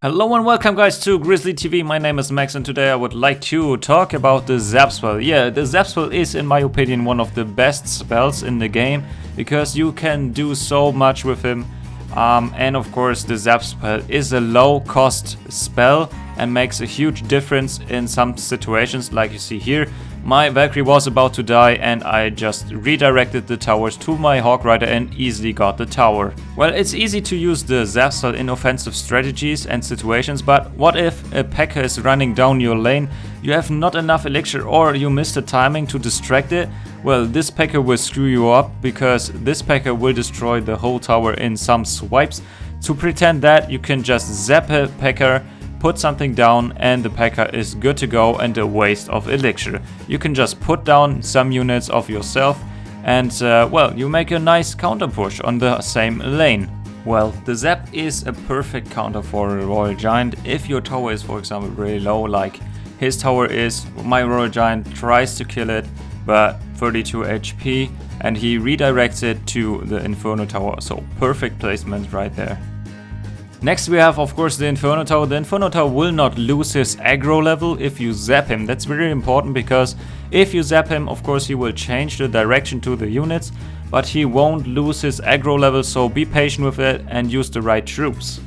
Hello and welcome guys to GrizzlyTV. My name is Max and today I would like to talk about the Zap Spell. Yeah, the Zap Spell is in my opinion one of the best spells in the game because you can do so much with him. And of course the Zap Spell is a low cost spell and makes a huge difference in some situations like you see here. My Valkyrie was about to die and I just redirected the towers to my Hawk Rider and easily got the tower. Well, it's easy to use the Zap Spell in offensive strategies and situations, but what if a Pekka is running down your lane, you have not enough Elixir or you miss the timing to distract it? Well, this Pekka will screw you up because this Pekka will destroy the whole tower in some swipes. To pretend that, you can just zap a Pekka, put something down and the Pekka is good to go and a waste of Elixir. You can just put down some units of yourself and well, you make a nice counter push on the same lane. Well, the Zap is a perfect counter for a Royal Giant if your tower is for example really low like his tower is. My Royal Giant tries to kill it but 32 HP and he redirects it to the Inferno Tower, so perfect placement right there. Next we have of course the Inferno Tower. The Inferno Tower will not lose his aggro level if you zap him. That's very important because if you zap him, of course he will change the direction to the units, but he won't lose his aggro level, so be patient with it and use the right troops.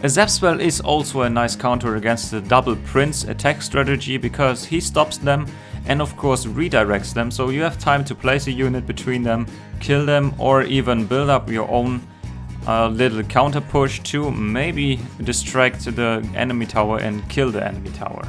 A Zap Spell is also a nice counter against the double Prince attack strategy because he stops them and of course redirects them, so you have time to place a unit between them, kill them or even build up your own little counter push to maybe distract the enemy tower and kill the enemy tower.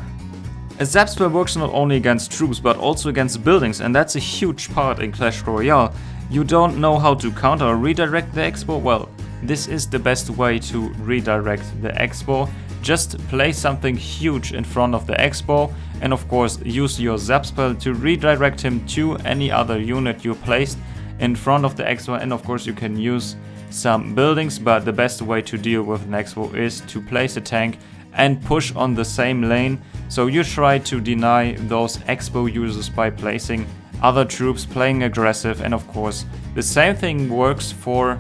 A Zap Spell works not only against troops but also against buildings, and that's a huge part in Clash Royale. You don't know how to counter or redirect the expo? Well, this is the best way to redirect the expo. Just place something huge in front of the expo and of course use your Zap Spell to redirect him to any other unit you placed in front of the expo, and of course you can use some buildings, but the best way to deal with an expo is to place a tank and push on the same lane. So you try to deny those expo users by placing other troops, playing aggressive, and of course the same thing works for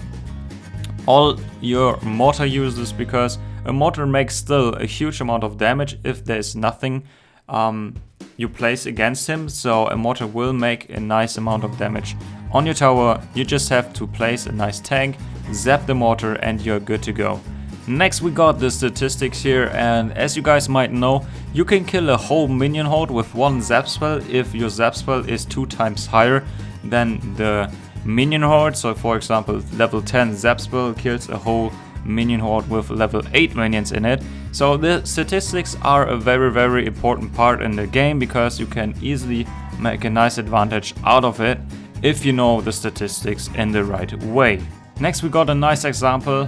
all your mortar users because a mortar makes still a huge amount of damage if there's nothing you place against him, so a mortar will make a nice amount of damage on your tower. You just have to place a nice tank, zap the mortar and you're good to go. Next we got the statistics here, and as you guys might know, you can kill a whole Minion Horde with one Zap Spell if your Zap Spell is 2 times higher than the Minion Horde. So for example, level 10 Zap Spell kills a whole Minion Horde with level 8 minions in it. So the statistics are a very important part in the game because you can easily make a nice advantage out of it if you know the statistics in the right way. Next we got a nice example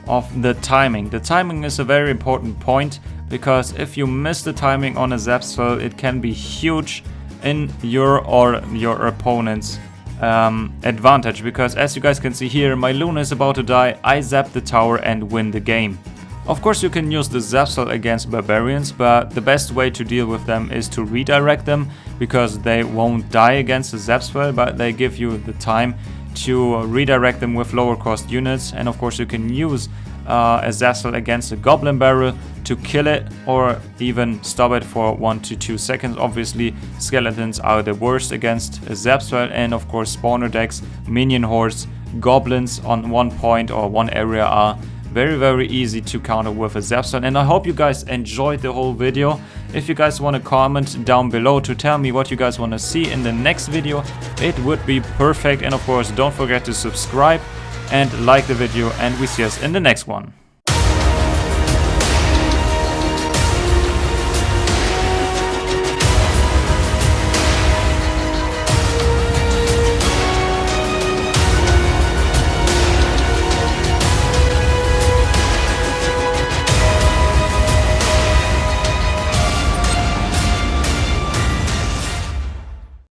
of the timing. The timing is a very important point because if you miss the timing on a Zap Spell, it can be huge in your or your opponent's advantage, because as you guys can see here, my Luna is about to die, I zap the tower and win the game. Of course you can use the Zap Spell against barbarians, but the best way to deal with them is to redirect them because they won't die against the Zap Spell, but they give you the time to redirect them with lower cost units. And of course you can use a Zap Spell against a Goblin barrel to kill it or even stop it for 1 to 2 seconds. Obviously skeletons are the worst against a Zap Spell, and of course spawner decks, Minion Hordes, Goblins on one point or one area are very easy to counter with a Zap Spell. And I hope you guys enjoyed the whole video. If you guys want to comment down below to tell me what you guys want to see in the next video, it would be perfect. And of course don't forget to subscribe and like the video, and we see us in the next one.